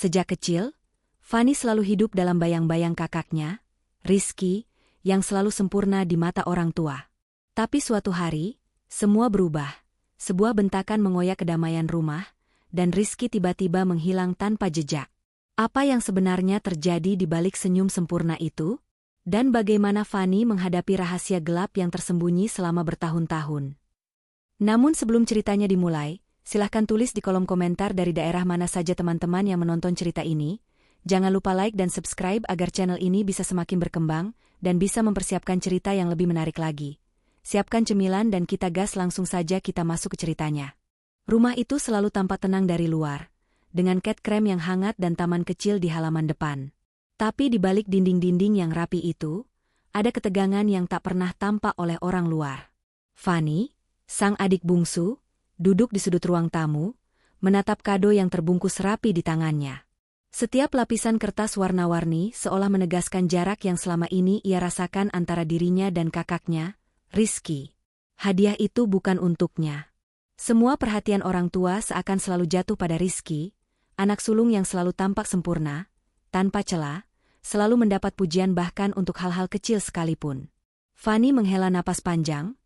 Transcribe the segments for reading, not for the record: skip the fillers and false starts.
Sejak kecil, Fanny selalu hidup dalam bayang-bayang kakaknya, Rizky, yang selalu sempurna di mata orang tua. Tapi suatu hari, semua berubah. Sebuah bentakan mengoyak kedamaian rumah, dan Rizky tiba-tiba menghilang tanpa jejak. Apa yang sebenarnya terjadi di balik senyum sempurna itu? Dan bagaimana Fanny menghadapi rahasia gelap yang tersembunyi selama bertahun-tahun? Namun sebelum ceritanya dimulai, silahkan tulis di kolom komentar dari daerah mana saja teman-teman yang menonton cerita ini. Jangan lupa like dan subscribe agar channel ini bisa semakin berkembang dan bisa mempersiapkan cerita yang lebih menarik lagi. Siapkan cemilan dan kita gas langsung saja kita masuk ke ceritanya. Rumah itu selalu tampak tenang dari luar, dengan cat krem yang hangat dan taman kecil di halaman depan. Tapi di balik dinding-dinding yang rapi itu, ada ketegangan yang tak pernah tampak oleh orang luar. Fanny, sang adik bungsu, duduk di sudut ruang tamu, menatap kado yang terbungkus rapi di tangannya. Setiap lapisan kertas warna-warni seolah menegaskan jarak yang selama ini ia rasakan antara dirinya dan kakaknya, Rizky. Hadiah itu bukan untuknya. Semua perhatian orang tua seakan selalu jatuh pada Rizky, anak sulung yang selalu tampak sempurna, tanpa celah, selalu mendapat pujian bahkan untuk hal-hal kecil sekalipun. Fanny menghela napas panjang,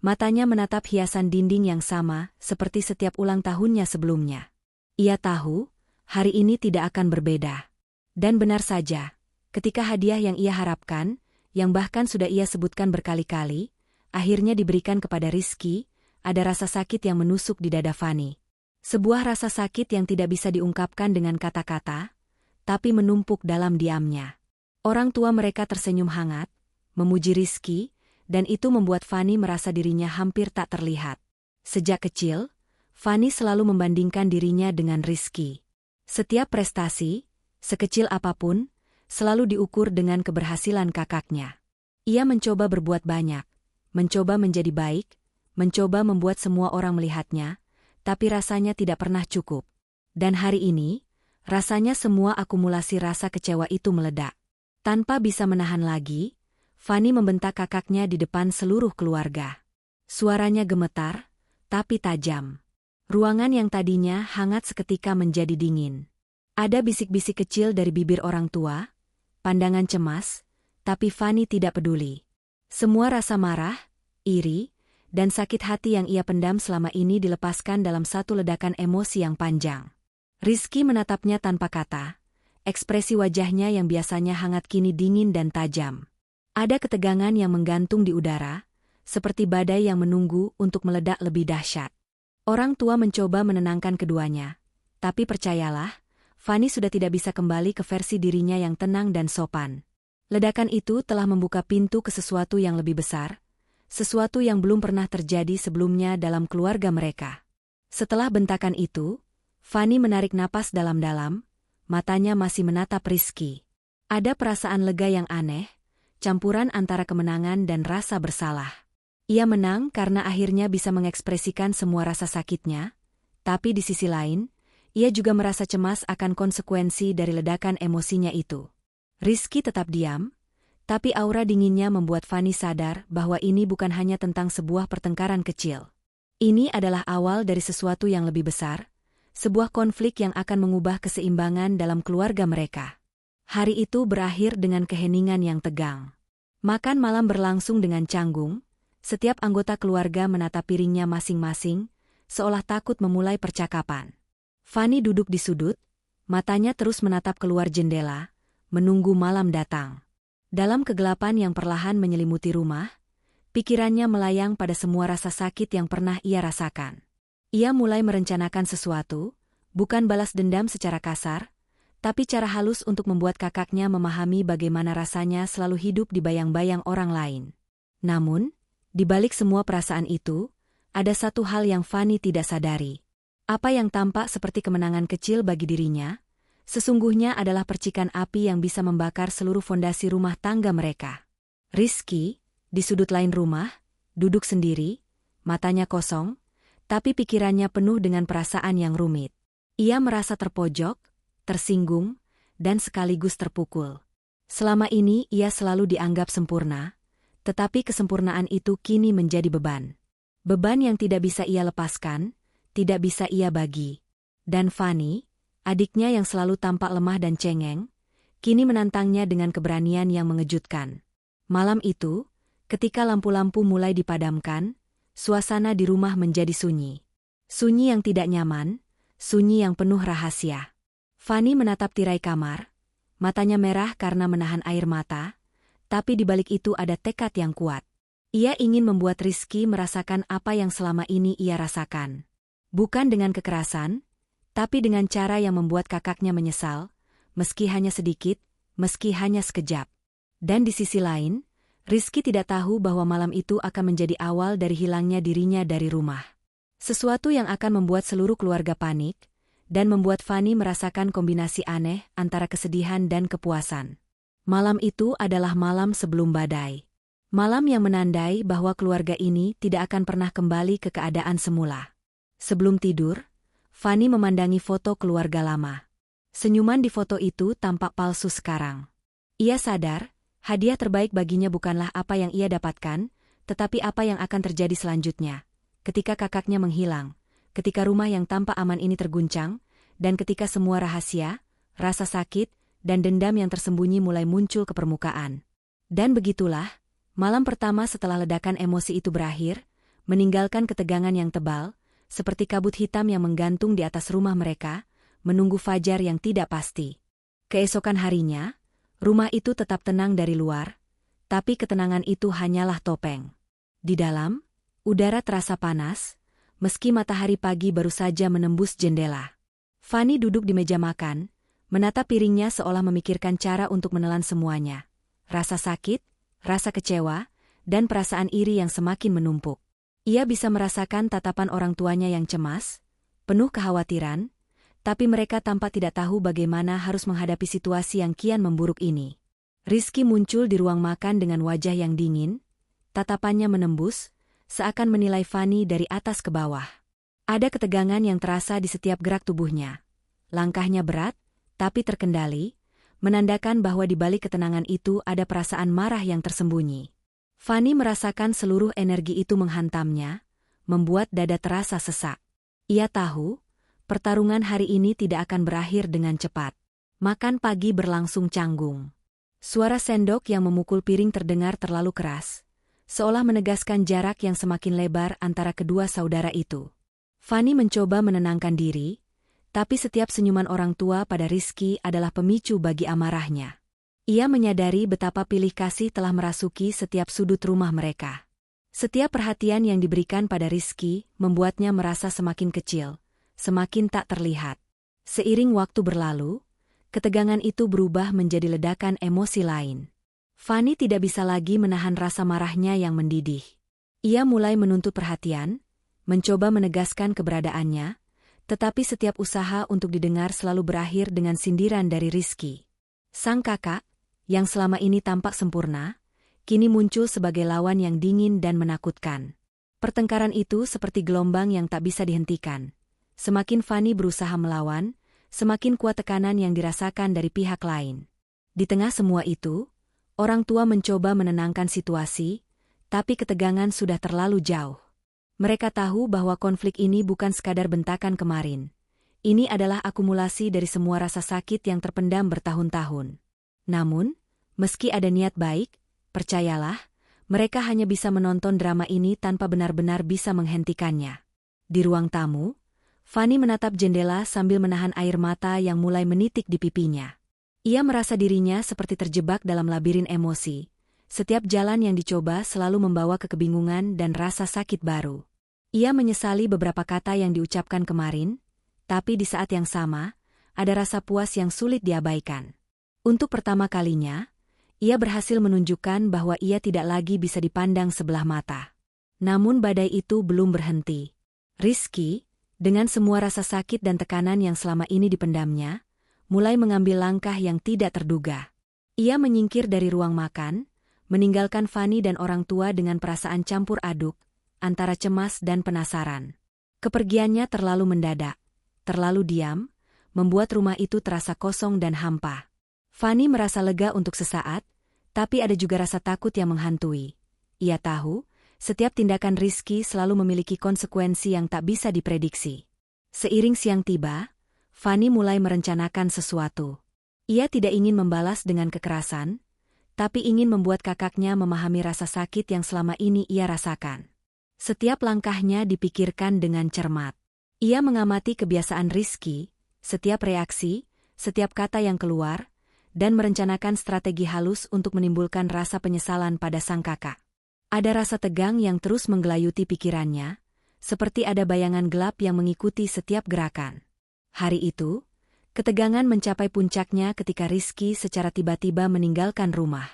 matanya menatap hiasan dinding yang sama seperti setiap ulang tahunnya sebelumnya. Ia tahu, hari ini tidak akan berbeda. Dan benar saja, ketika hadiah yang ia harapkan, yang bahkan sudah ia sebutkan berkali-kali, akhirnya diberikan kepada Rizky, ada rasa sakit yang menusuk di dada Fanny. Sebuah rasa sakit yang tidak bisa diungkapkan dengan kata-kata, tapi menumpuk dalam diamnya. Orang tua mereka tersenyum hangat, memuji Rizky, dan itu membuat Fanny merasa dirinya hampir tak terlihat. Sejak kecil, Fanny selalu membandingkan dirinya dengan Rizky. Setiap prestasi, sekecil apapun, selalu diukur dengan keberhasilan kakaknya. Ia mencoba berbuat banyak, mencoba menjadi baik, mencoba membuat semua orang melihatnya, tapi rasanya tidak pernah cukup. Dan hari ini, rasanya semua akumulasi rasa kecewa itu meledak. Tanpa bisa menahan lagi, Fanny membentak kakaknya di depan seluruh keluarga. Suaranya gemetar, tapi tajam. Ruangan yang tadinya hangat seketika menjadi dingin. Ada bisik-bisik kecil dari bibir orang tua, pandangan cemas, tapi Fanny tidak peduli. Semua rasa marah, iri, dan sakit hati yang ia pendam selama ini dilepaskan dalam satu ledakan emosi yang panjang. Rizky menatapnya tanpa kata, ekspresi wajahnya yang biasanya hangat kini dingin dan tajam. Ada ketegangan yang menggantung di udara, seperti badai yang menunggu untuk meledak lebih dahsyat. Orang tua mencoba menenangkan keduanya, tapi percayalah, Fanny sudah tidak bisa kembali ke versi dirinya yang tenang dan sopan. Ledakan itu telah membuka pintu ke sesuatu yang lebih besar, sesuatu yang belum pernah terjadi sebelumnya dalam keluarga mereka. Setelah bentakan itu, Fanny menarik napas dalam-dalam, matanya masih menatap Rizky. Ada perasaan lega yang aneh, campuran antara kemenangan dan rasa bersalah. Ia menang karena akhirnya bisa mengekspresikan semua rasa sakitnya, tapi di sisi lain, ia juga merasa cemas akan konsekuensi dari ledakan emosinya itu. Rizky tetap diam, tapi aura dinginnya membuat Fanny sadar bahwa ini bukan hanya tentang sebuah pertengkaran kecil. Ini adalah awal dari sesuatu yang lebih besar, sebuah konflik yang akan mengubah keseimbangan dalam keluarga mereka. Hari itu berakhir dengan keheningan yang tegang. Makan malam berlangsung dengan canggung, setiap anggota keluarga menatap piringnya masing-masing, seolah takut memulai percakapan. Fanny duduk di sudut, matanya terus menatap keluar jendela, menunggu malam datang. Dalam kegelapan yang perlahan menyelimuti rumah, pikirannya melayang pada semua rasa sakit yang pernah ia rasakan. Ia mulai merencanakan sesuatu, bukan balas dendam secara kasar, tapi cara halus untuk membuat kakaknya memahami bagaimana rasanya selalu hidup di bayang-bayang orang lain. Namun, di balik semua perasaan itu, ada satu hal yang Fanny tidak sadari. Apa yang tampak seperti kemenangan kecil bagi dirinya, sesungguhnya adalah percikan api yang bisa membakar seluruh fondasi rumah tangga mereka. Rizky, di sudut lain rumah, duduk sendiri, matanya kosong, tapi pikirannya penuh dengan perasaan yang rumit. Ia merasa terpojok, tersinggung, dan sekaligus terpukul. Selama ini ia selalu dianggap sempurna, tetapi kesempurnaan itu kini menjadi beban. Beban yang tidak bisa ia lepaskan, tidak bisa ia bagi. Dan Fanny, adiknya yang selalu tampak lemah dan cengeng, kini menantangnya dengan keberanian yang mengejutkan. Malam itu, ketika lampu-lampu mulai dipadamkan, suasana di rumah menjadi sunyi. Sunyi yang tidak nyaman, sunyi yang penuh rahasia. Fanny menatap tirai kamar, matanya merah karena menahan air mata, tapi di balik itu ada tekad yang kuat. Ia ingin membuat Rizky merasakan apa yang selama ini ia rasakan. Bukan dengan kekerasan, tapi dengan cara yang membuat kakaknya menyesal, meski hanya sedikit, meski hanya sekejap. Dan di sisi lain, Rizky tidak tahu bahwa malam itu akan menjadi awal dari hilangnya dirinya dari rumah. Sesuatu yang akan membuat seluruh keluarga panik, dan membuat Fanny merasakan kombinasi aneh antara kesedihan dan kepuasan. Malam itu adalah malam sebelum badai. Malam yang menandai bahwa keluarga ini tidak akan pernah kembali ke keadaan semula. Sebelum tidur, Fanny memandangi foto keluarga lama. Senyuman di foto itu tampak palsu sekarang. Ia sadar, hadiah terbaik baginya bukanlah apa yang ia dapatkan, tetapi apa yang akan terjadi selanjutnya. Ketika kakaknya menghilang, ketika rumah yang tampak aman ini terguncang, dan ketika semua rahasia, rasa sakit, dan dendam yang tersembunyi mulai muncul ke permukaan. Dan begitulah, malam pertama setelah ledakan emosi itu berakhir, meninggalkan ketegangan yang tebal, seperti kabut hitam yang menggantung di atas rumah mereka, menunggu fajar yang tidak pasti. Keesokan harinya, rumah itu tetap tenang dari luar, tapi ketenangan itu hanyalah topeng. Di dalam, udara terasa panas, meski matahari pagi baru saja menembus jendela. Fanny duduk di meja makan, menatap piringnya seolah memikirkan cara untuk menelan semuanya. Rasa sakit, rasa kecewa, dan perasaan iri yang semakin menumpuk. Ia bisa merasakan tatapan orang tuanya yang cemas, penuh kekhawatiran, tapi mereka tampak tidak tahu bagaimana harus menghadapi situasi yang kian memburuk ini. Rizky muncul di ruang makan dengan wajah yang dingin, tatapannya menembus, seakan menilai Fanny dari atas ke bawah. Ada ketegangan yang terasa di setiap gerak tubuhnya. Langkahnya berat, tapi terkendali, menandakan bahwa di balik ketenangan itu ada perasaan marah yang tersembunyi. Fanny merasakan seluruh energi itu menghantamnya, membuat dada terasa sesak. Ia tahu, pertarungan hari ini tidak akan berakhir dengan cepat. Makan pagi berlangsung canggung. Suara sendok yang memukul piring terdengar terlalu keras, seolah menegaskan jarak yang semakin lebar antara kedua saudara itu. Fanny mencoba menenangkan diri, tapi setiap senyuman orang tua pada Rizky adalah pemicu bagi amarahnya. Ia menyadari betapa pilih kasih telah merasuki setiap sudut rumah mereka. Setiap perhatian yang diberikan pada Rizky membuatnya merasa semakin kecil, semakin tak terlihat. Seiring waktu berlalu, ketegangan itu berubah menjadi ledakan emosi lain. Fanny tidak bisa lagi menahan rasa marahnya yang mendidih. Ia mulai menuntut perhatian, mencoba menegaskan keberadaannya, tetapi setiap usaha untuk didengar selalu berakhir dengan sindiran dari Rizky. Sang kakak, yang selama ini tampak sempurna, kini muncul sebagai lawan yang dingin dan menakutkan. Pertengkaran itu seperti gelombang yang tak bisa dihentikan. Semakin Fanny berusaha melawan, semakin kuat tekanan yang dirasakan dari pihak lain. Di tengah semua itu, orang tua mencoba menenangkan situasi, tapi ketegangan sudah terlalu jauh. Mereka tahu bahwa konflik ini bukan sekadar bentakan kemarin. Ini adalah akumulasi dari semua rasa sakit yang terpendam bertahun-tahun. Namun, meski ada niat baik, percayalah, mereka hanya bisa menonton drama ini tanpa benar-benar bisa menghentikannya. Di ruang tamu, Fanny menatap jendela sambil menahan air mata yang mulai menitik di pipinya. Ia merasa dirinya seperti terjebak dalam labirin emosi. Setiap jalan yang dicoba selalu membawa ke kebingungan dan rasa sakit baru. Ia menyesali beberapa kata yang diucapkan kemarin, tapi di saat yang sama, ada rasa puas yang sulit diabaikan. Untuk pertama kalinya, ia berhasil menunjukkan bahwa ia tidak lagi bisa dipandang sebelah mata. Namun badai itu belum berhenti. Rizky, dengan semua rasa sakit dan tekanan yang selama ini dipendamnya, mulai mengambil langkah yang tidak terduga. Ia menyingkir dari ruang makan, meninggalkan Fanny dan orang tua dengan perasaan campur aduk, antara cemas dan penasaran. Kepergiannya terlalu mendadak, terlalu diam, membuat rumah itu terasa kosong dan hampa. Fanny merasa lega untuk sesaat, tapi ada juga rasa takut yang menghantui. Ia tahu, setiap tindakan Rizky selalu memiliki konsekuensi yang tak bisa diprediksi. Seiring siang tiba, Fani mulai merencanakan sesuatu. Ia tidak ingin membalas dengan kekerasan, tapi ingin membuat kakaknya memahami rasa sakit yang selama ini ia rasakan. Setiap langkahnya dipikirkan dengan cermat. Ia mengamati kebiasaan Rizky, setiap reaksi, setiap kata yang keluar, dan merencanakan strategi halus untuk menimbulkan rasa penyesalan pada sang kakak. Ada rasa tegang yang terus menggelayuti pikirannya, seperti ada bayangan gelap yang mengikuti setiap gerakan. Hari itu, ketegangan mencapai puncaknya ketika Rizky secara tiba-tiba meninggalkan rumah.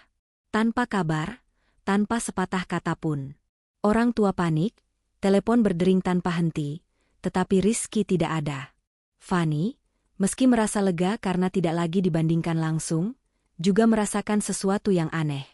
Tanpa kabar, tanpa sepatah kata pun. Orang tua panik, telepon berdering tanpa henti, tetapi Rizky tidak ada. Fani, meski merasa lega karena tidak lagi dibandingkan langsung, juga merasakan sesuatu yang aneh.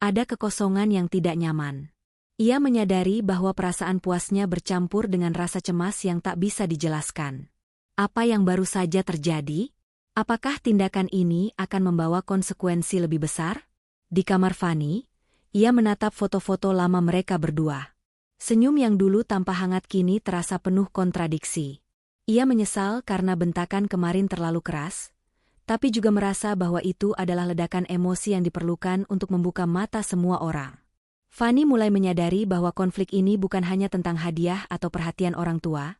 Ada kekosongan yang tidak nyaman. Ia menyadari bahwa perasaan puasnya bercampur dengan rasa cemas yang tak bisa dijelaskan. Apa yang baru saja terjadi? Apakah tindakan ini akan membawa konsekuensi lebih besar? Di kamar Fani, ia menatap foto-foto lama mereka berdua. Senyum yang dulu tampak hangat kini terasa penuh kontradiksi. Ia menyesal karena bentakan kemarin terlalu keras, tapi juga merasa bahwa itu adalah ledakan emosi yang diperlukan untuk membuka mata semua orang. Fani mulai menyadari bahwa konflik ini bukan hanya tentang hadiah atau perhatian orang tua.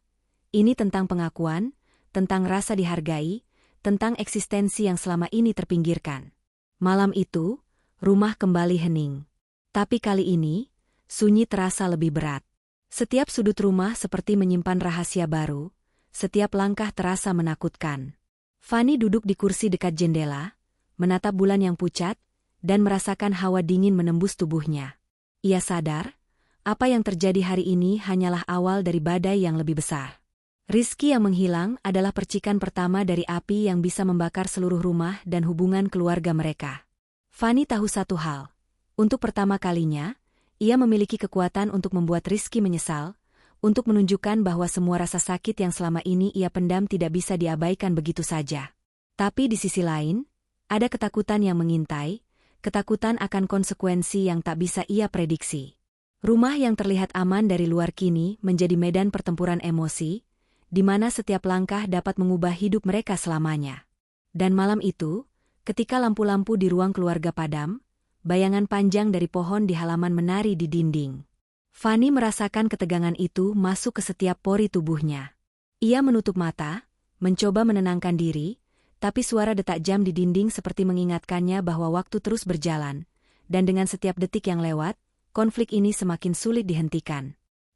Ini tentang pengakuan, tentang rasa dihargai, tentang eksistensi yang selama ini terpinggirkan. Malam itu, rumah kembali hening. Tapi kali ini, sunyi terasa lebih berat. Setiap sudut rumah seperti menyimpan rahasia baru, setiap langkah terasa menakutkan. Fani duduk di kursi dekat jendela, menatap bulan yang pucat, dan merasakan hawa dingin menembus tubuhnya. Ia sadar, apa yang terjadi hari ini hanyalah awal dari badai yang lebih besar. Rizky yang menghilang adalah percikan pertama dari api yang bisa membakar seluruh rumah dan hubungan keluarga mereka. Fani tahu satu hal. Untuk pertama kalinya, ia memiliki kekuatan untuk membuat Rizky menyesal, untuk menunjukkan bahwa semua rasa sakit yang selama ini ia pendam tidak bisa diabaikan begitu saja. Tapi di sisi lain, ada ketakutan yang mengintai, ketakutan akan konsekuensi yang tak bisa ia prediksi. Rumah yang terlihat aman dari luar kini menjadi medan pertempuran emosi, di mana setiap langkah dapat mengubah hidup mereka selamanya. Dan malam itu, ketika lampu-lampu di ruang keluarga padam, bayangan panjang dari pohon di halaman menari di dinding. Fani merasakan ketegangan itu masuk ke setiap pori tubuhnya. Ia menutup mata, mencoba menenangkan diri, tapi suara detak jam di dinding seperti mengingatkannya bahwa waktu terus berjalan, dan dengan setiap detik yang lewat, konflik ini semakin sulit dihentikan.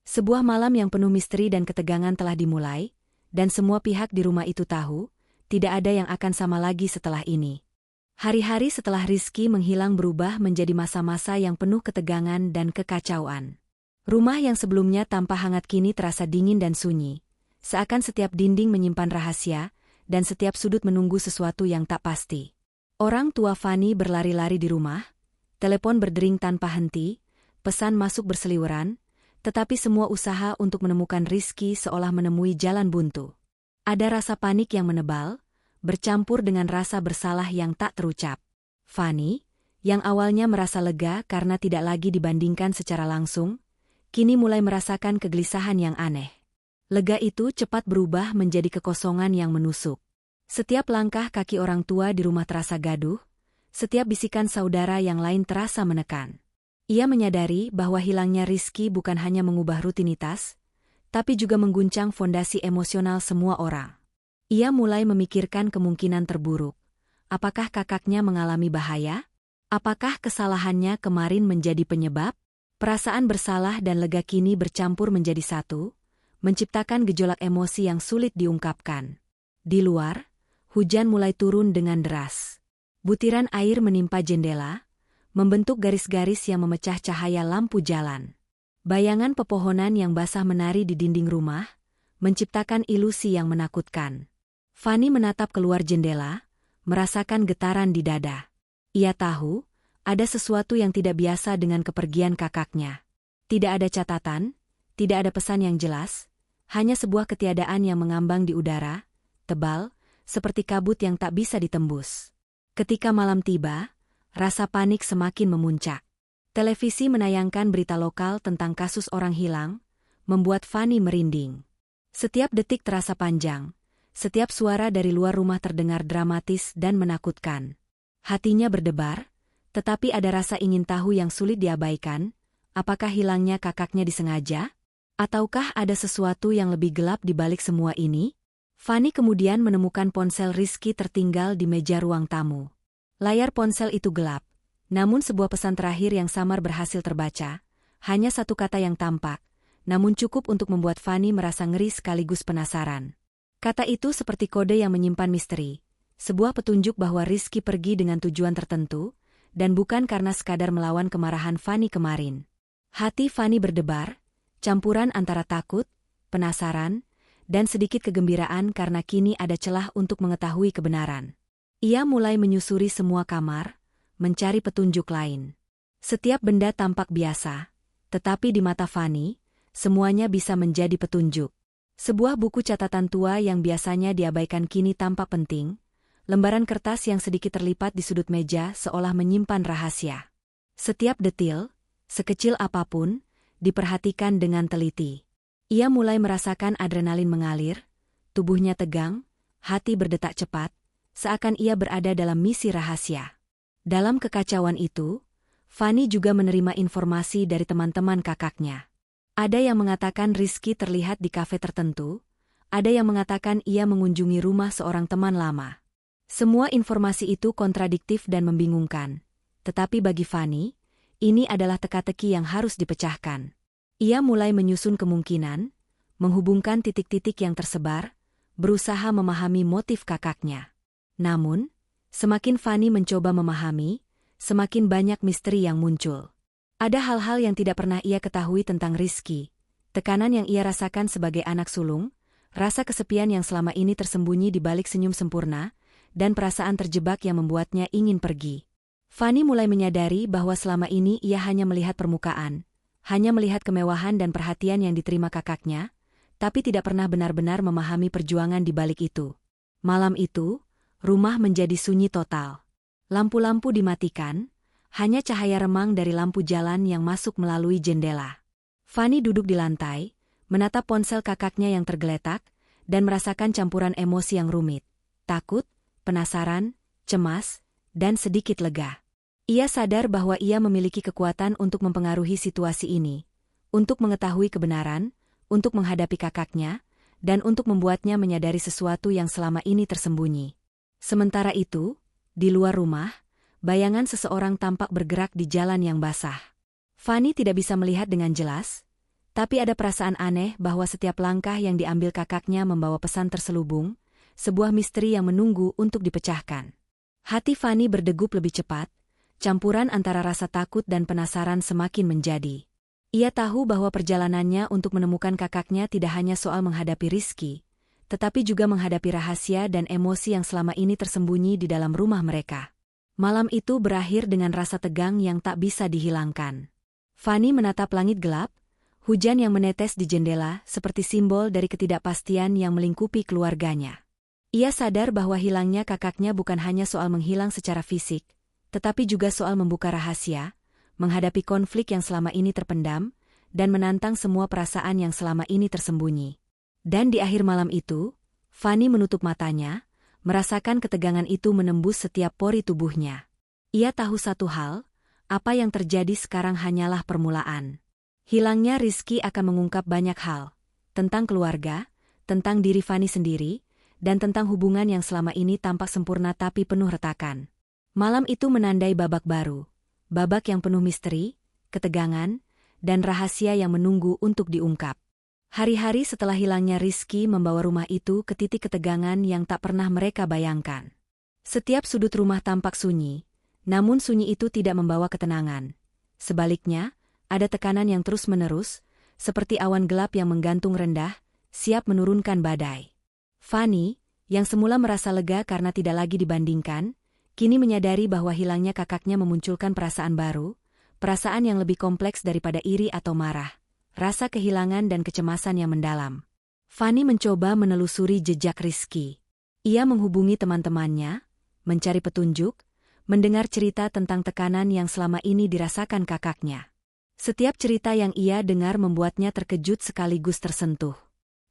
Sebuah malam yang penuh misteri dan ketegangan telah dimulai, dan semua pihak di rumah itu tahu, tidak ada yang akan sama lagi setelah ini. Hari-hari setelah Rizky menghilang berubah menjadi masa-masa yang penuh ketegangan dan kekacauan. Rumah yang sebelumnya tampak hangat kini terasa dingin dan sunyi, seakan setiap dinding menyimpan rahasia, dan setiap sudut menunggu sesuatu yang tak pasti. Orang tua Fani berlari-lari di rumah, telepon berdering tanpa henti, pesan masuk berseliweran, tetapi semua usaha untuk menemukan Rizky seolah menemui jalan buntu. Ada rasa panik yang menebal, bercampur dengan rasa bersalah yang tak terucap. Fani, yang awalnya merasa lega karena tidak lagi dibandingkan secara langsung, kini mulai merasakan kegelisahan yang aneh. Lega itu cepat berubah menjadi kekosongan yang menusuk. Setiap langkah kaki orang tua di rumah terasa gaduh, setiap bisikan saudara yang lain terasa menekan. Ia menyadari bahwa hilangnya Rizky bukan hanya mengubah rutinitas, tapi juga mengguncang fondasi emosional semua orang. Ia mulai memikirkan kemungkinan terburuk. Apakah kakaknya mengalami bahaya? Apakah kesalahannya kemarin menjadi penyebab? Perasaan bersalah dan lega kini bercampur menjadi satu, menciptakan gejolak emosi yang sulit diungkapkan. Di luar, hujan mulai turun dengan deras. Butiran air menimpa jendela, membentuk garis-garis yang memecah cahaya lampu jalan. Bayangan pepohonan yang basah menari di dinding rumah, menciptakan ilusi yang menakutkan. Fani menatap keluar jendela, merasakan getaran di dada. Ia tahu, ada sesuatu yang tidak biasa dengan kepergian kakaknya. Tidak ada catatan, tidak ada pesan yang jelas, hanya sebuah ketiadaan yang mengambang di udara, tebal, seperti kabut yang tak bisa ditembus. Ketika malam tiba, rasa panik semakin memuncak. Televisi menayangkan berita lokal tentang kasus orang hilang, membuat Fani merinding. Setiap detik terasa panjang, setiap suara dari luar rumah terdengar dramatis dan menakutkan. Hatinya berdebar, tetapi ada rasa ingin tahu yang sulit diabaikan. Apakah hilangnya kakaknya disengaja? Ataukah ada sesuatu yang lebih gelap di balik semua ini? Fanny kemudian menemukan ponsel Rizky tertinggal di meja ruang tamu. Layar ponsel itu gelap, namun sebuah pesan terakhir yang samar berhasil terbaca. Hanya satu kata yang tampak, namun cukup untuk membuat Fanny merasa ngeri sekaligus penasaran. Kata itu seperti kode yang menyimpan misteri, sebuah petunjuk bahwa Rizky pergi dengan tujuan tertentu, dan bukan karena sekadar melawan kemarahan Fanny kemarin. Hati Fanny berdebar, campuran antara takut, penasaran, dan sedikit kegembiraan karena kini ada celah untuk mengetahui kebenaran. Ia mulai menyusuri semua kamar, mencari petunjuk lain. Setiap benda tampak biasa, tetapi di mata Fanny, semuanya bisa menjadi petunjuk. Sebuah buku catatan tua yang biasanya diabaikan kini tampak penting, lembaran kertas yang sedikit terlipat di sudut meja seolah menyimpan rahasia. Setiap detil, sekecil apapun, diperhatikan dengan teliti. Ia mulai merasakan adrenalin mengalir, tubuhnya tegang, hati berdetak cepat, seakan ia berada dalam misi rahasia. Dalam kekacauan itu, Fanny juga menerima informasi dari teman-teman kakaknya. Ada yang mengatakan Rizky terlihat di kafe tertentu, ada yang mengatakan ia mengunjungi rumah seorang teman lama. Semua informasi itu kontradiktif dan membingungkan. Tetapi bagi Fanny, ini adalah teka-teki yang harus dipecahkan. Ia mulai menyusun kemungkinan, menghubungkan titik-titik yang tersebar, berusaha memahami motif kakaknya. Namun, semakin Fanny mencoba memahami, semakin banyak misteri yang muncul. Ada hal-hal yang tidak pernah ia ketahui tentang Rizky, tekanan yang ia rasakan sebagai anak sulung, rasa kesepian yang selama ini tersembunyi di balik senyum sempurna, dan perasaan terjebak yang membuatnya ingin pergi. Fanny mulai menyadari bahwa selama ini ia hanya melihat permukaan, hanya melihat kemewahan dan perhatian yang diterima kakaknya, tapi tidak pernah benar-benar memahami perjuangan di balik itu. Malam itu, rumah menjadi sunyi total. Lampu-lampu dimatikan, hanya cahaya remang dari lampu jalan yang masuk melalui jendela. Fanny duduk di lantai, menatap ponsel kakaknya yang tergeletak, dan merasakan campuran emosi yang rumit. Takut, penasaran, cemas, dan sedikit lega. Ia sadar bahwa ia memiliki kekuatan untuk mempengaruhi situasi ini, untuk mengetahui kebenaran, untuk menghadapi kakaknya, dan untuk membuatnya menyadari sesuatu yang selama ini tersembunyi. Sementara itu, di luar rumah, bayangan seseorang tampak bergerak di jalan yang basah. Fanny tidak bisa melihat dengan jelas, tapi ada perasaan aneh bahwa setiap langkah yang diambil kakaknya membawa pesan terselubung, sebuah misteri yang menunggu untuk dipecahkan. Hati Fanny berdegup lebih cepat, campuran antara rasa takut dan penasaran semakin menjadi. Ia tahu bahwa perjalanannya untuk menemukan kakaknya tidak hanya soal menghadapi Rizky, tetapi juga menghadapi rahasia dan emosi yang selama ini tersembunyi di dalam rumah mereka. Malam itu berakhir dengan rasa tegang yang tak bisa dihilangkan. Fanny menatap langit gelap, hujan yang menetes di jendela seperti simbol dari ketidakpastian yang melingkupi keluarganya. Ia sadar bahwa hilangnya kakaknya bukan hanya soal menghilang secara fisik, tetapi juga soal membuka rahasia, menghadapi konflik yang selama ini terpendam, dan menantang semua perasaan yang selama ini tersembunyi. Dan di akhir malam itu, Fanny menutup matanya, merasakan ketegangan itu menembus setiap pori tubuhnya. Ia tahu satu hal, apa yang terjadi sekarang hanyalah permulaan. Hilangnya Rizky akan mengungkap banyak hal, tentang keluarga, tentang diri Fanny sendiri, dan tentang hubungan yang selama ini tampak sempurna tapi penuh retakan. Malam itu menandai babak baru, babak yang penuh misteri, ketegangan, dan rahasia yang menunggu untuk diungkap. Hari-hari setelah hilangnya Rizky membawa rumah itu ke titik ketegangan yang tak pernah mereka bayangkan. Setiap sudut rumah tampak sunyi, namun sunyi itu tidak membawa ketenangan. Sebaliknya, ada tekanan yang terus-menerus, seperti awan gelap yang menggantung rendah, siap menurunkan badai. Fanny, yang semula merasa lega karena tidak lagi dibandingkan, kini menyadari bahwa hilangnya kakaknya memunculkan perasaan baru, perasaan yang lebih kompleks daripada iri atau marah. Rasa kehilangan dan kecemasan yang mendalam. Fanny mencoba menelusuri jejak Rizky. Ia menghubungi teman-temannya, mencari petunjuk, mendengar cerita tentang tekanan yang selama ini dirasakan kakaknya. Setiap cerita yang ia dengar membuatnya terkejut sekaligus tersentuh.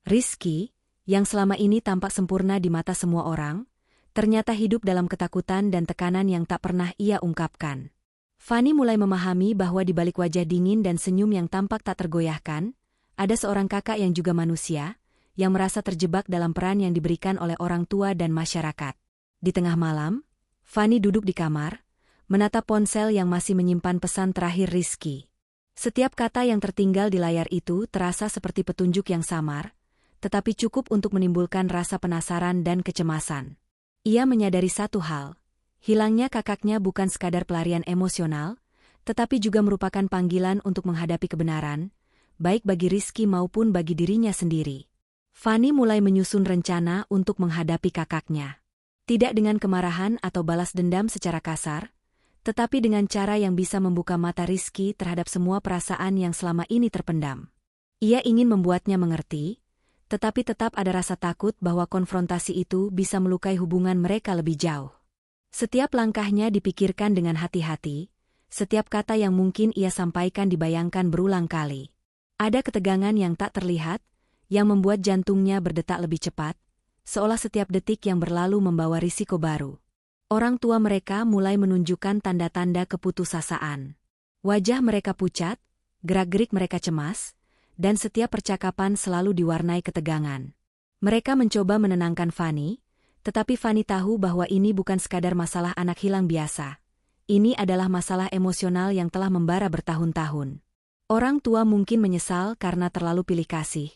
Rizky, yang selama ini tampak sempurna di mata semua orang, ternyata hidup dalam ketakutan dan tekanan yang tak pernah ia ungkapkan. Fanny mulai memahami bahwa di balik wajah dingin dan senyum yang tampak tak tergoyahkan, ada seorang kakak yang juga manusia, yang merasa terjebak dalam peran yang diberikan oleh orang tua dan masyarakat. Di tengah malam, Fanny duduk di kamar, menatap ponsel yang masih menyimpan pesan terakhir Rizky. Setiap kata yang tertinggal di layar itu terasa seperti petunjuk yang samar, tetapi cukup untuk menimbulkan rasa penasaran dan kecemasan. Ia menyadari satu hal, hilangnya kakaknya bukan sekadar pelarian emosional, tetapi juga merupakan panggilan untuk menghadapi kebenaran, baik bagi Rizky maupun bagi dirinya sendiri. Fanny mulai menyusun rencana untuk menghadapi kakaknya. Tidak dengan kemarahan atau balas dendam secara kasar, tetapi dengan cara yang bisa membuka mata Rizky terhadap semua perasaan yang selama ini terpendam. Ia ingin membuatnya mengerti, tetapi tetap ada rasa takut bahwa konfrontasi itu bisa melukai hubungan mereka lebih jauh. Setiap langkahnya dipikirkan dengan hati-hati, setiap kata yang mungkin ia sampaikan dibayangkan berulang kali. Ada ketegangan yang tak terlihat, yang membuat jantungnya berdetak lebih cepat, seolah setiap detik yang berlalu membawa risiko baru. Orang tua mereka mulai menunjukkan tanda-tanda keputusasaan. Wajah mereka pucat, gerak-gerik mereka cemas, dan setiap percakapan selalu diwarnai ketegangan. Mereka mencoba menenangkan Fanny, tetapi Fanny tahu bahwa ini bukan sekadar masalah anak hilang biasa. Ini adalah masalah emosional yang telah membara bertahun-tahun. Orang tua mungkin menyesal karena terlalu pilih kasih,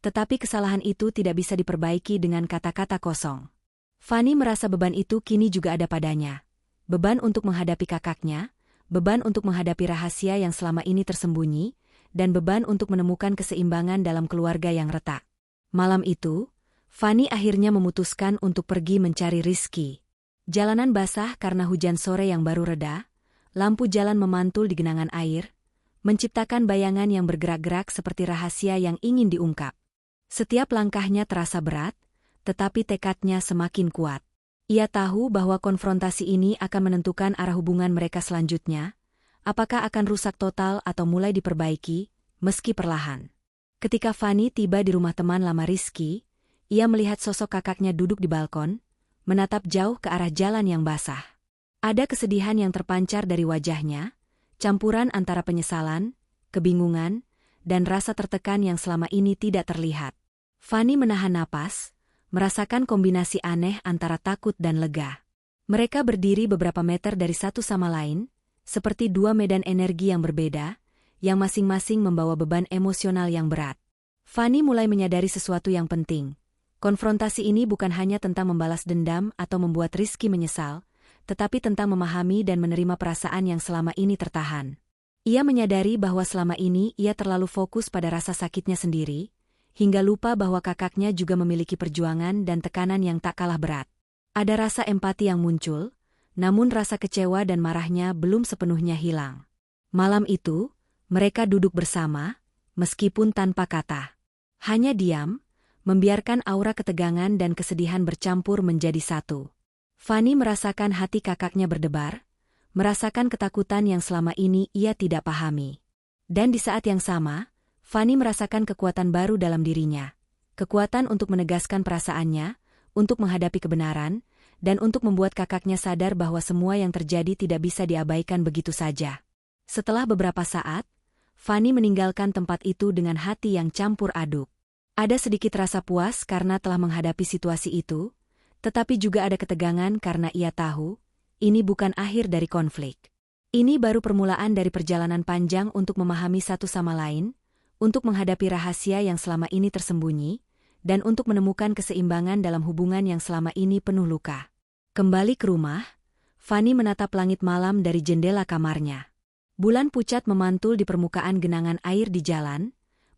tetapi kesalahan itu tidak bisa diperbaiki dengan kata-kata kosong. Fanny merasa beban itu kini juga ada padanya. Beban untuk menghadapi kakaknya, beban untuk menghadapi rahasia yang selama ini tersembunyi, dan beban untuk menemukan keseimbangan dalam keluarga yang retak. Malam itu, Fanny akhirnya memutuskan untuk pergi mencari Rizky. Jalanan basah karena hujan sore yang baru reda, lampu jalan memantul di genangan air, menciptakan bayangan yang bergerak-gerak seperti rahasia yang ingin diungkap. Setiap langkahnya terasa berat, tetapi tekadnya semakin kuat. Ia tahu bahwa konfrontasi ini akan menentukan arah hubungan mereka selanjutnya, apakah akan rusak total atau mulai diperbaiki, meski perlahan. Ketika Fanny tiba di rumah teman lama Rizky, ia melihat sosok kakaknya duduk di balkon, menatap jauh ke arah jalan yang basah. Ada kesedihan yang terpancar dari wajahnya, campuran antara penyesalan, kebingungan, dan rasa tertekan yang selama ini tidak terlihat. Fanny menahan napas, merasakan kombinasi aneh antara takut dan lega. Mereka berdiri beberapa meter dari satu sama lain, seperti dua medan energi yang berbeda, yang masing-masing membawa beban emosional yang berat. Fanny mulai menyadari sesuatu yang penting. Konfrontasi ini bukan hanya tentang membalas dendam atau membuat Rizky menyesal, tetapi tentang memahami dan menerima perasaan yang selama ini tertahan. Ia menyadari bahwa selama ini ia terlalu fokus pada rasa sakitnya sendiri, hingga lupa bahwa kakaknya juga memiliki perjuangan dan tekanan yang tak kalah berat. Ada rasa empati yang muncul, namun rasa kecewa dan marahnya belum sepenuhnya hilang. Malam itu, mereka duduk bersama, meskipun tanpa kata. Hanya diam, membiarkan aura ketegangan dan kesedihan bercampur menjadi satu. Fanny merasakan hati kakaknya berdebar, merasakan ketakutan yang selama ini ia tidak pahami. Dan di saat yang sama, Fanny merasakan kekuatan baru dalam dirinya. Kekuatan untuk menegaskan perasaannya, untuk menghadapi kebenaran, dan untuk membuat kakaknya sadar bahwa semua yang terjadi tidak bisa diabaikan begitu saja. Setelah beberapa saat, Fanny meninggalkan tempat itu dengan hati yang campur aduk. Ada sedikit rasa puas karena telah menghadapi situasi itu, tetapi juga ada ketegangan karena ia tahu, ini bukan akhir dari konflik. Ini baru permulaan dari perjalanan panjang untuk memahami satu sama lain, untuk menghadapi rahasia yang selama ini tersembunyi, dan untuk menemukan keseimbangan dalam hubungan yang selama ini penuh luka. Kembali ke rumah, Fanny menatap langit malam dari jendela kamarnya. Bulan pucat memantul di permukaan genangan air di jalan,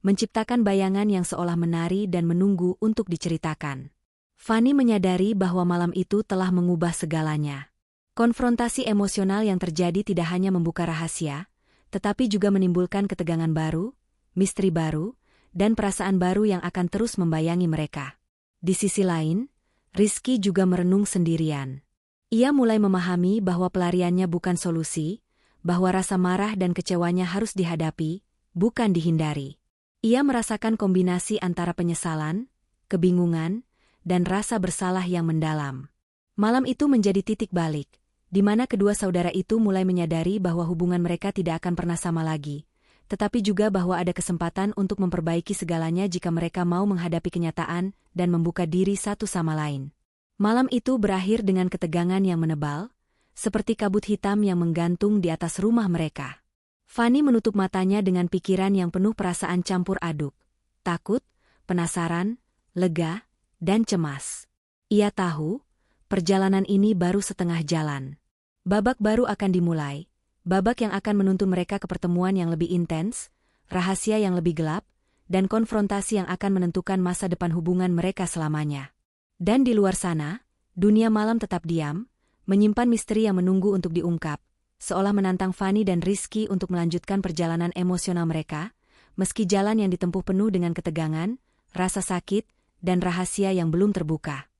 menciptakan bayangan yang seolah menari dan menunggu untuk diceritakan. Fanny menyadari bahwa malam itu telah mengubah segalanya. Konfrontasi emosional yang terjadi tidak hanya membuka rahasia, tetapi juga menimbulkan ketegangan baru, misteri baru, dan perasaan baru yang akan terus membayangi mereka. Di sisi lain, Rizky juga merenung sendirian. Ia mulai memahami bahwa pelariannya bukan solusi, bahwa rasa marah dan kecewanya harus dihadapi, bukan dihindari. Ia merasakan kombinasi antara penyesalan, kebingungan, dan rasa bersalah yang mendalam. Malam itu menjadi titik balik, di mana kedua saudara itu mulai menyadari bahwa hubungan mereka tidak akan pernah sama lagi, tetapi juga bahwa ada kesempatan untuk memperbaiki segalanya jika mereka mau menghadapi kenyataan dan membuka diri satu sama lain. Malam itu berakhir dengan ketegangan yang menebal, seperti kabut hitam yang menggantung di atas rumah mereka. Fanny menutup matanya dengan pikiran yang penuh perasaan campur aduk, takut, penasaran, lega, dan cemas. Ia tahu, perjalanan ini baru setengah jalan. Babak baru akan dimulai, babak yang akan menuntun mereka ke pertemuan yang lebih intens, rahasia yang lebih gelap, dan konfrontasi yang akan menentukan masa depan hubungan mereka selamanya. Dan di luar sana, dunia malam tetap diam, menyimpan misteri yang menunggu untuk diungkap, seolah menantang Fanny dan Rizky untuk melanjutkan perjalanan emosional mereka, meski jalan yang ditempuh penuh dengan ketegangan, rasa sakit, dan rahasia yang belum terbuka.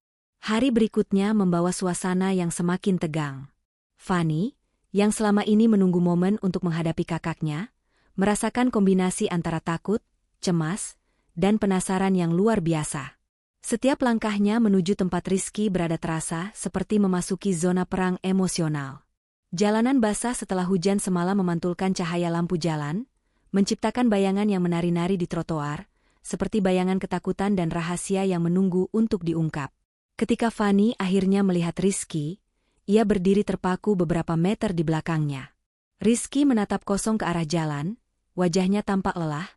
Hari berikutnya membawa suasana yang semakin tegang. Fanny, yang selama ini menunggu momen untuk menghadapi kakaknya, merasakan kombinasi antara takut, cemas, dan penasaran yang luar biasa. Setiap langkahnya menuju tempat Rizky berada terasa seperti memasuki zona perang emosional. Jalanan basah setelah hujan semalam memantulkan cahaya lampu jalan, menciptakan bayangan yang menari-nari di trotoar, seperti bayangan ketakutan dan rahasia yang menunggu untuk diungkap. Ketika Fanny akhirnya melihat Rizky, ia berdiri terpaku beberapa meter di belakangnya. Rizky menatap kosong ke arah jalan, wajahnya tampak lelah,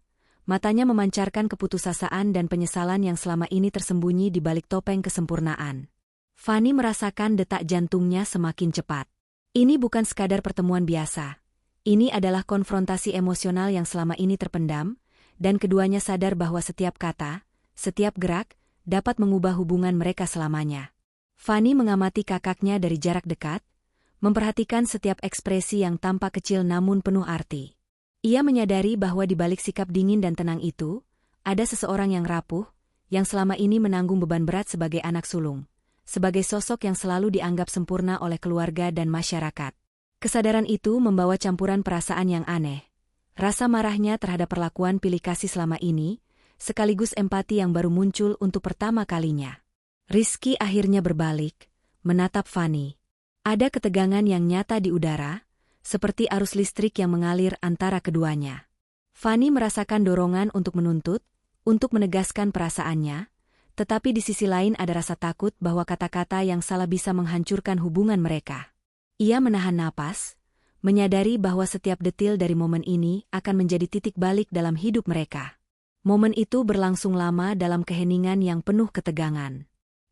matanya memancarkan keputusasaan dan penyesalan yang selama ini tersembunyi di balik topeng kesempurnaan. Fanny merasakan detak jantungnya semakin cepat. Ini bukan sekadar pertemuan biasa. Ini adalah konfrontasi emosional yang selama ini terpendam, dan keduanya sadar bahwa setiap kata, setiap gerak, dapat mengubah hubungan mereka selamanya. Fanny mengamati kakaknya dari jarak dekat, memperhatikan setiap ekspresi yang tampak kecil namun penuh arti. Ia menyadari bahwa di balik sikap dingin dan tenang itu, ada seseorang yang rapuh, yang selama ini menanggung beban berat sebagai anak sulung, sebagai sosok yang selalu dianggap sempurna oleh keluarga dan masyarakat. Kesadaran itu membawa campuran perasaan yang aneh. Rasa marahnya terhadap perlakuan pilih kasih selama ini, sekaligus empati yang baru muncul untuk pertama kalinya. Rizky akhirnya berbalik, menatap Fanny. Ada ketegangan yang nyata di udara, seperti arus listrik yang mengalir antara keduanya. Fanny merasakan dorongan untuk menuntut, untuk menegaskan perasaannya, tetapi di sisi lain ada rasa takut bahwa kata-kata yang salah bisa menghancurkan hubungan mereka. Ia menahan napas, menyadari bahwa setiap detil dari momen ini akan menjadi titik balik dalam hidup mereka. Momen itu berlangsung lama dalam keheningan yang penuh ketegangan.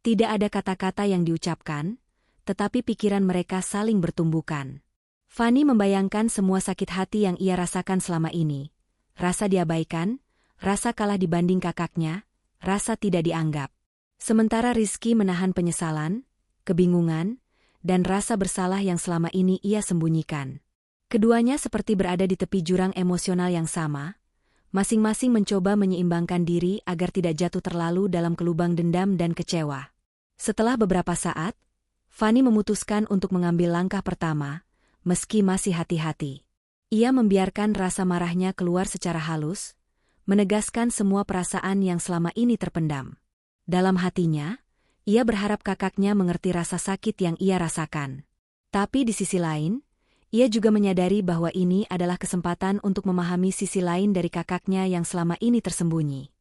Tidak ada kata-kata yang diucapkan, tetapi pikiran mereka saling bertumbukan. Fanny membayangkan semua sakit hati yang ia rasakan selama ini. Rasa diabaikan, rasa kalah dibanding kakaknya, rasa tidak dianggap. Sementara Rizky menahan penyesalan, kebingungan, dan rasa bersalah yang selama ini ia sembunyikan. Keduanya seperti berada di tepi jurang emosional yang sama, masing-masing mencoba menyeimbangkan diri agar tidak jatuh terlalu dalam kelubang dendam dan kecewa. Setelah beberapa saat, Fanny memutuskan untuk mengambil langkah pertama, meski masih hati-hati. Ia membiarkan rasa marahnya keluar secara halus, menegaskan semua perasaan yang selama ini terpendam. Dalam hatinya, ia berharap kakaknya mengerti rasa sakit yang ia rasakan. Tapi di sisi lain, ia juga menyadari bahwa ini adalah kesempatan untuk memahami sisi lain dari kakaknya yang selama ini tersembunyi.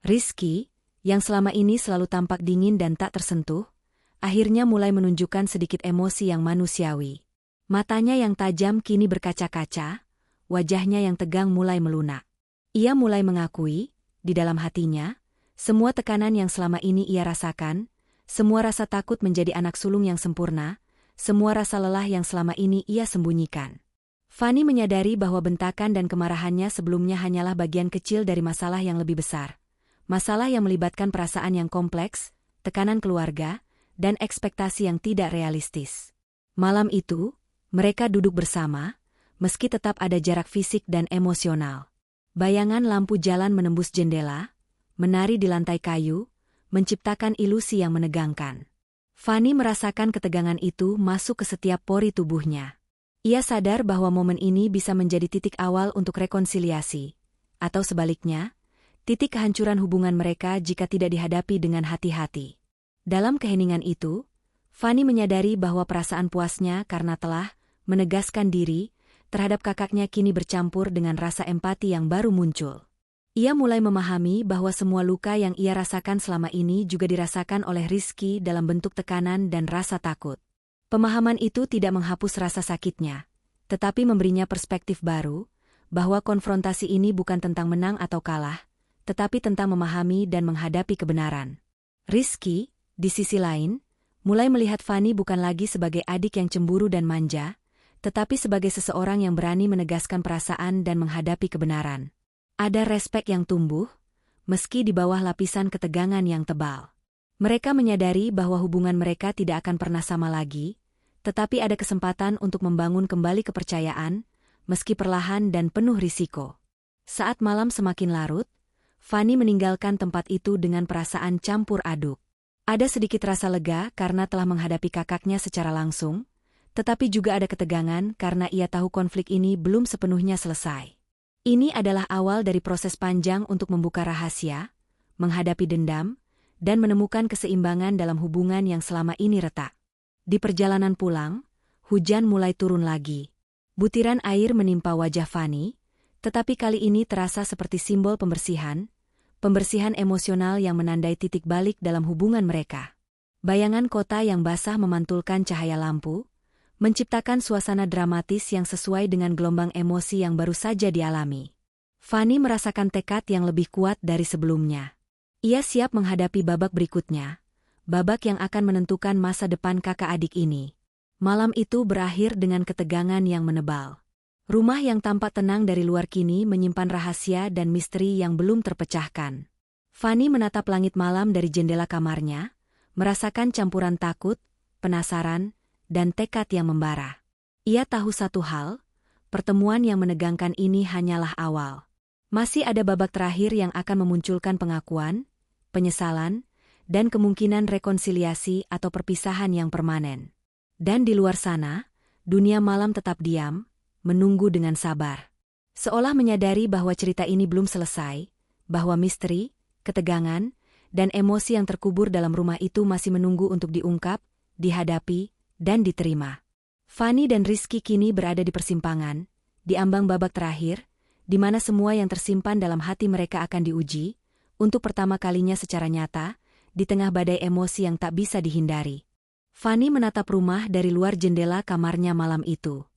Rizky, yang selama ini selalu tampak dingin dan tak tersentuh, akhirnya mulai menunjukkan sedikit emosi yang manusiawi. Matanya yang tajam kini berkaca-kaca, wajahnya yang tegang mulai melunak. Ia mulai mengakui, di dalam hatinya, semua tekanan yang selama ini ia rasakan, semua rasa takut menjadi anak sulung yang sempurna, semua rasa lelah yang selama ini ia sembunyikan. Fanny menyadari bahwa bentakan dan kemarahannya sebelumnya hanyalah bagian kecil dari masalah yang lebih besar. Masalah yang melibatkan perasaan yang kompleks, tekanan keluarga, dan ekspektasi yang tidak realistis. Malam itu, mereka duduk bersama, meski tetap ada jarak fisik dan emosional. Bayangan lampu jalan menembus jendela, menari di lantai kayu, menciptakan ilusi yang menegangkan. Fanny merasakan ketegangan itu masuk ke setiap pori tubuhnya. Ia sadar bahwa momen ini bisa menjadi titik awal untuk rekonsiliasi, atau sebaliknya, Titik kehancuran hubungan mereka jika tidak dihadapi dengan hati-hati. Dalam keheningan itu, Fanny menyadari bahwa perasaan puasnya karena telah menegaskan diri terhadap kakaknya kini bercampur dengan rasa empati yang baru muncul. Ia mulai memahami bahwa semua luka yang ia rasakan selama ini juga dirasakan oleh Rizky dalam bentuk tekanan dan rasa takut. Pemahaman itu tidak menghapus rasa sakitnya, tetapi memberinya perspektif baru, bahwa konfrontasi ini bukan tentang menang atau kalah, tetapi tentang memahami dan menghadapi kebenaran. Rizky, di sisi lain, mulai melihat Fanny bukan lagi sebagai adik yang cemburu dan manja, tetapi sebagai seseorang yang berani menegaskan perasaan dan menghadapi kebenaran. Ada respek yang tumbuh, meski di bawah lapisan ketegangan yang tebal. Mereka menyadari bahwa hubungan mereka tidak akan pernah sama lagi, tetapi ada kesempatan untuk membangun kembali kepercayaan, meski perlahan dan penuh risiko. Saat malam semakin larut, Fanny meninggalkan tempat itu dengan perasaan campur aduk. Ada sedikit rasa lega karena telah menghadapi kakaknya secara langsung, tetapi juga ada ketegangan karena ia tahu konflik ini belum sepenuhnya selesai. Ini adalah awal dari proses panjang untuk membuka rahasia, menghadapi dendam, dan menemukan keseimbangan dalam hubungan yang selama ini retak. Di perjalanan pulang, hujan mulai turun lagi. Butiran air menimpa wajah Fanny, tetapi kali ini terasa seperti simbol pembersihan emosional yang menandai titik balik dalam hubungan mereka. Bayangan kota yang basah memantulkan cahaya lampu, menciptakan suasana dramatis yang sesuai dengan gelombang emosi yang baru saja dialami. Fanny merasakan tekad yang lebih kuat dari sebelumnya. Ia siap menghadapi babak berikutnya, babak yang akan menentukan masa depan kakak adik ini. Malam itu berakhir dengan ketegangan yang menebal. Rumah yang tampak tenang dari luar kini menyimpan rahasia dan misteri yang belum terpecahkan. Fanny menatap langit malam dari jendela kamarnya, merasakan campuran takut, penasaran, dan tekad yang membara. Ia tahu satu hal, pertemuan yang menegangkan ini hanyalah awal. Masih ada babak terakhir yang akan memunculkan pengakuan, penyesalan, dan kemungkinan rekonsiliasi atau perpisahan yang permanen. Dan di luar sana, dunia malam tetap diam, menunggu dengan sabar. Seolah menyadari bahwa cerita ini belum selesai, bahwa misteri, ketegangan, dan emosi yang terkubur dalam rumah itu masih menunggu untuk diungkap, dihadapi, dan diterima. Fanny dan Rizky kini berada di persimpangan, di ambang babak terakhir, di mana semua yang tersimpan dalam hati mereka akan diuji, untuk pertama kalinya secara nyata, di tengah badai emosi yang tak bisa dihindari. Fanny menatap rumah dari luar jendela kamarnya malam itu.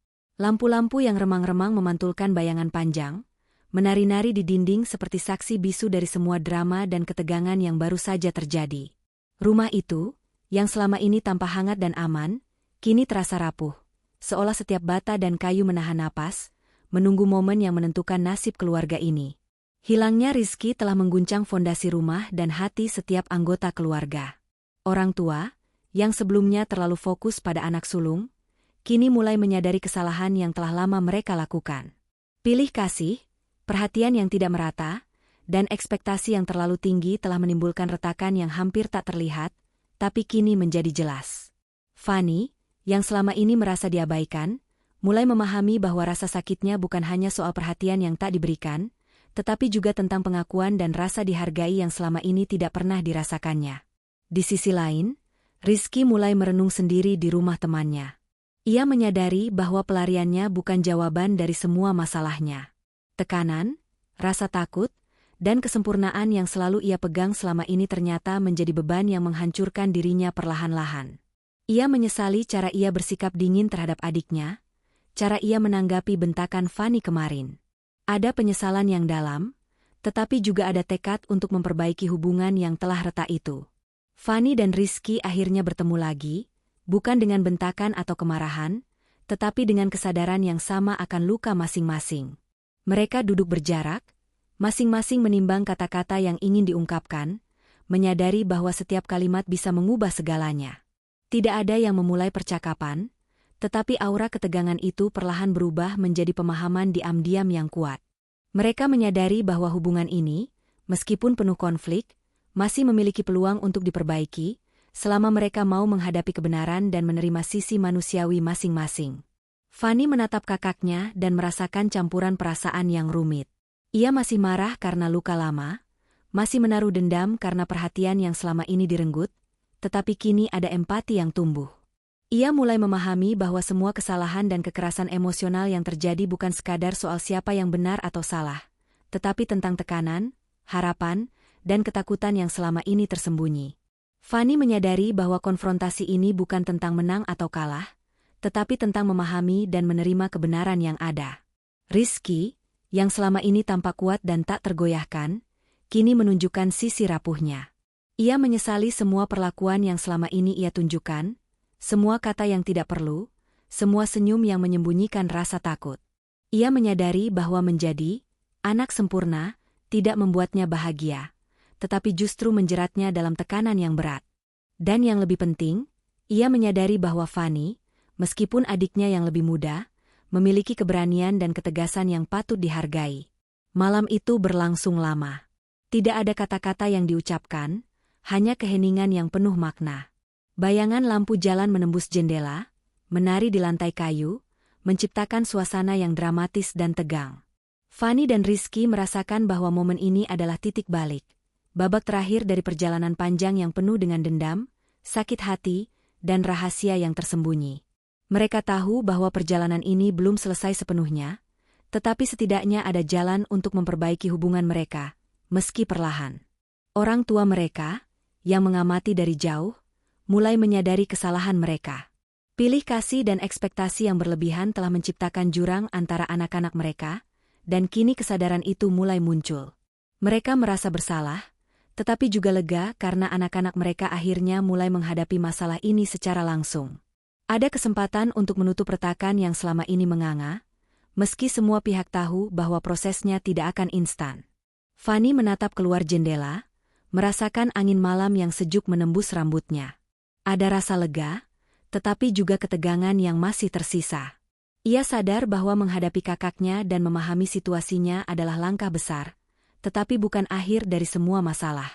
Lampu-lampu yang remang-remang memantulkan bayangan panjang, menari-nari di dinding seperti saksi bisu dari semua drama dan ketegangan yang baru saja terjadi. Rumah itu, yang selama ini tampak hangat dan aman, kini terasa rapuh, seolah setiap bata dan kayu menahan napas, menunggu momen yang menentukan nasib keluarga ini. Hilangnya Rizky telah mengguncang fondasi rumah dan hati setiap anggota keluarga. Orang tua, yang sebelumnya terlalu fokus pada anak sulung, kini mulai menyadari kesalahan yang telah lama mereka lakukan. Pilih kasih, perhatian yang tidak merata, dan ekspektasi yang terlalu tinggi telah menimbulkan retakan yang hampir tak terlihat, tapi kini menjadi jelas. Fanny, yang selama ini merasa diabaikan, mulai memahami bahwa rasa sakitnya bukan hanya soal perhatian yang tak diberikan, tetapi juga tentang pengakuan dan rasa dihargai yang selama ini tidak pernah dirasakannya. Di sisi lain, Rizky mulai merenung sendiri di rumah temannya. Ia menyadari bahwa pelariannya bukan jawaban dari semua masalahnya. Tekanan, rasa takut, dan kesempurnaan yang selalu ia pegang selama ini ternyata menjadi beban yang menghancurkan dirinya perlahan-lahan. Ia menyesali cara ia bersikap dingin terhadap adiknya, cara ia menanggapi bentakan Fanny kemarin. Ada penyesalan yang dalam, tetapi juga ada tekad untuk memperbaiki hubungan yang telah retak itu. Fanny dan Rizky akhirnya bertemu lagi, bukan dengan bentakan atau kemarahan, tetapi dengan kesadaran yang sama akan luka masing-masing. Mereka duduk berjarak, masing-masing menimbang kata-kata yang ingin diungkapkan, menyadari bahwa setiap kalimat bisa mengubah segalanya. Tidak ada yang memulai percakapan, tetapi aura ketegangan itu perlahan berubah menjadi pemahaman diam-diam yang kuat. Mereka menyadari bahwa hubungan ini, meskipun penuh konflik, masih memiliki peluang untuk diperbaiki, selama mereka mau menghadapi kebenaran dan menerima sisi manusiawi masing-masing. Fanny menatap kakaknya dan merasakan campuran perasaan yang rumit. Ia masih marah karena luka lama, masih menaruh dendam karena perhatian yang selama ini direnggut, tetapi kini ada empati yang tumbuh. Ia mulai memahami bahwa semua kesalahan dan kekerasan emosional yang terjadi bukan sekadar soal siapa yang benar atau salah, tetapi tentang tekanan, harapan, dan ketakutan yang selama ini tersembunyi. Fanny menyadari bahwa konfrontasi ini bukan tentang menang atau kalah, tetapi tentang memahami dan menerima kebenaran yang ada. Rizky, yang selama ini tampak kuat dan tak tergoyahkan, kini menunjukkan sisi rapuhnya. Ia menyesali semua perlakuan yang selama ini ia tunjukkan, semua kata yang tidak perlu, semua senyum yang menyembunyikan rasa takut. Ia menyadari bahwa menjadi anak sempurna tidak membuatnya bahagia, tetapi justru menjeratnya dalam tekanan yang berat. Dan yang lebih penting, ia menyadari bahwa Fanny, meskipun adiknya yang lebih muda, memiliki keberanian dan ketegasan yang patut dihargai. Malam itu berlangsung lama. Tidak ada kata-kata yang diucapkan, hanya keheningan yang penuh makna. Bayangan lampu jalan menembus jendela, menari di lantai kayu, menciptakan suasana yang dramatis dan tegang. Fanny dan Rizky merasakan bahwa momen ini adalah titik balik. Babak terakhir dari perjalanan panjang yang penuh dengan dendam, sakit hati, dan rahasia yang tersembunyi. Mereka tahu bahwa perjalanan ini belum selesai sepenuhnya, tetapi setidaknya ada jalan untuk memperbaiki hubungan mereka, meski perlahan. Orang tua mereka, yang mengamati dari jauh, mulai menyadari kesalahan mereka. Pilih kasih dan ekspektasi yang berlebihan telah menciptakan jurang antara anak-anak mereka, dan kini kesadaran itu mulai muncul. Mereka merasa bersalah, tetapi juga lega karena anak-anak mereka akhirnya mulai menghadapi masalah ini secara langsung. Ada kesempatan untuk menutup retakan yang selama ini menganga, meski semua pihak tahu bahwa prosesnya tidak akan instan. Fanny menatap keluar jendela, merasakan angin malam yang sejuk menembus rambutnya. Ada rasa lega, tetapi juga ketegangan yang masih tersisa. Ia sadar bahwa menghadapi kakaknya dan memahami situasinya adalah langkah besar, tetapi bukan akhir dari semua masalah.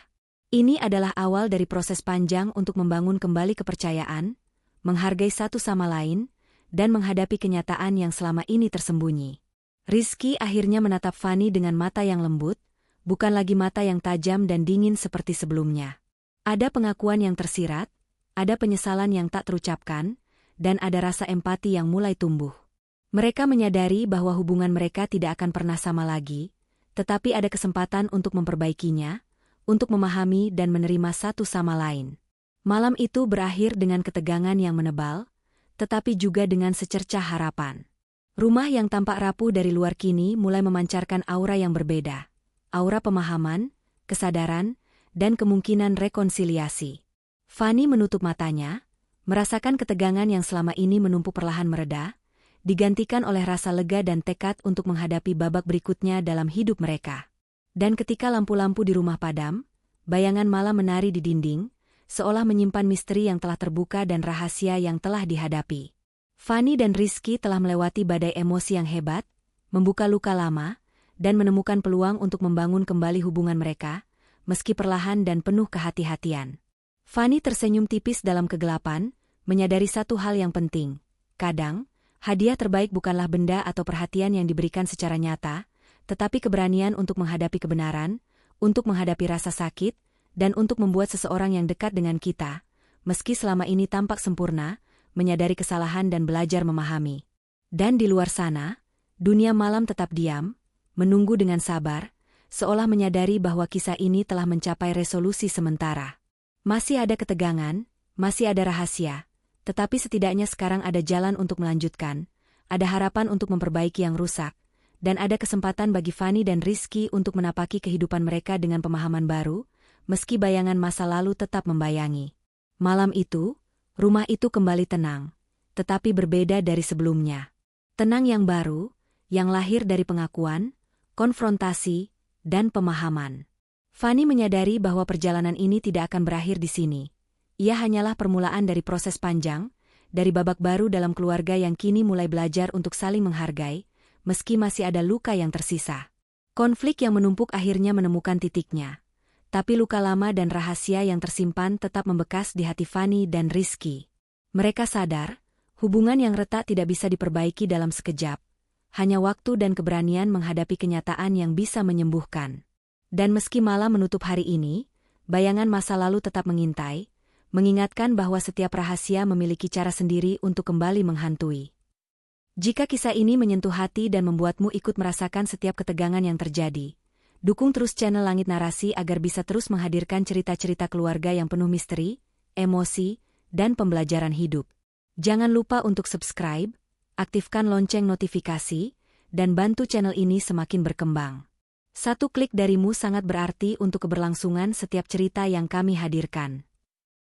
Ini adalah awal dari proses panjang untuk membangun kembali kepercayaan, menghargai satu sama lain, dan menghadapi kenyataan yang selama ini tersembunyi. Rizky akhirnya menatap Fanny dengan mata yang lembut, bukan lagi mata yang tajam dan dingin seperti sebelumnya. Ada pengakuan yang tersirat, ada penyesalan yang tak terucapkan, dan ada rasa empati yang mulai tumbuh. Mereka menyadari bahwa hubungan mereka tidak akan pernah sama lagi, tetapi ada kesempatan untuk memperbaikinya, untuk memahami dan menerima satu sama lain. Malam itu berakhir dengan ketegangan yang menebal, tetapi juga dengan secercah harapan. Rumah yang tampak rapuh dari luar kini mulai memancarkan aura yang berbeda. Aura pemahaman, kesadaran, dan kemungkinan rekonsiliasi. Fanny menutup matanya, merasakan ketegangan yang selama ini menumpuk perlahan mereda, digantikan oleh rasa lega dan tekad untuk menghadapi babak berikutnya dalam hidup mereka. Dan ketika lampu-lampu di rumah padam, bayangan malam menari di dinding, seolah menyimpan misteri yang telah terbuka dan rahasia yang telah dihadapi. Fanny dan Rizky telah melewati badai emosi yang hebat, membuka luka lama, dan menemukan peluang untuk membangun kembali hubungan mereka, meski perlahan dan penuh kehati-hatian. Fanny tersenyum tipis dalam kegelapan, menyadari satu hal yang penting. Kadang, hadiah terbaik bukanlah benda atau perhatian yang diberikan secara nyata, tetapi keberanian untuk menghadapi kebenaran, untuk menghadapi rasa sakit, dan untuk membuat seseorang yang dekat dengan kita, meski selama ini tampak sempurna, menyadari kesalahan dan belajar memahami. Dan di luar sana, dunia malam tetap diam, menunggu dengan sabar, seolah menyadari bahwa kisah ini telah mencapai resolusi sementara. Masih ada ketegangan, masih ada rahasia, tetapi setidaknya sekarang ada jalan untuk melanjutkan, ada harapan untuk memperbaiki yang rusak, dan ada kesempatan bagi Fanny dan Rizky untuk menapaki kehidupan mereka dengan pemahaman baru, meski bayangan masa lalu tetap membayangi. Malam itu, rumah itu kembali tenang, tetapi berbeda dari sebelumnya. Tenang yang baru, yang lahir dari pengakuan, konfrontasi, dan pemahaman. Fanny menyadari bahwa perjalanan ini tidak akan berakhir di sini. Ia hanyalah permulaan dari proses panjang, dari babak baru dalam keluarga yang kini mulai belajar untuk saling menghargai, meski masih ada luka yang tersisa. Konflik yang menumpuk akhirnya menemukan titiknya. Tapi luka lama dan rahasia yang tersimpan tetap membekas di hati Fanny dan Rizky. Mereka sadar, hubungan yang retak tidak bisa diperbaiki dalam sekejap. Hanya waktu dan keberanian menghadapi kenyataan yang bisa menyembuhkan. Dan meski malam menutup hari ini, bayangan masa lalu tetap mengintai, mengingatkan bahwa setiap rahasia memiliki cara sendiri untuk kembali menghantui. Jika kisah ini menyentuh hati dan membuatmu ikut merasakan setiap ketegangan yang terjadi, dukung terus channel Langit Narasi agar bisa terus menghadirkan cerita-cerita keluarga yang penuh misteri, emosi, dan pembelajaran hidup. Jangan lupa untuk subscribe, aktifkan lonceng notifikasi, dan bantu channel ini semakin berkembang. Satu klik darimu sangat berarti untuk keberlangsungan setiap cerita yang kami hadirkan.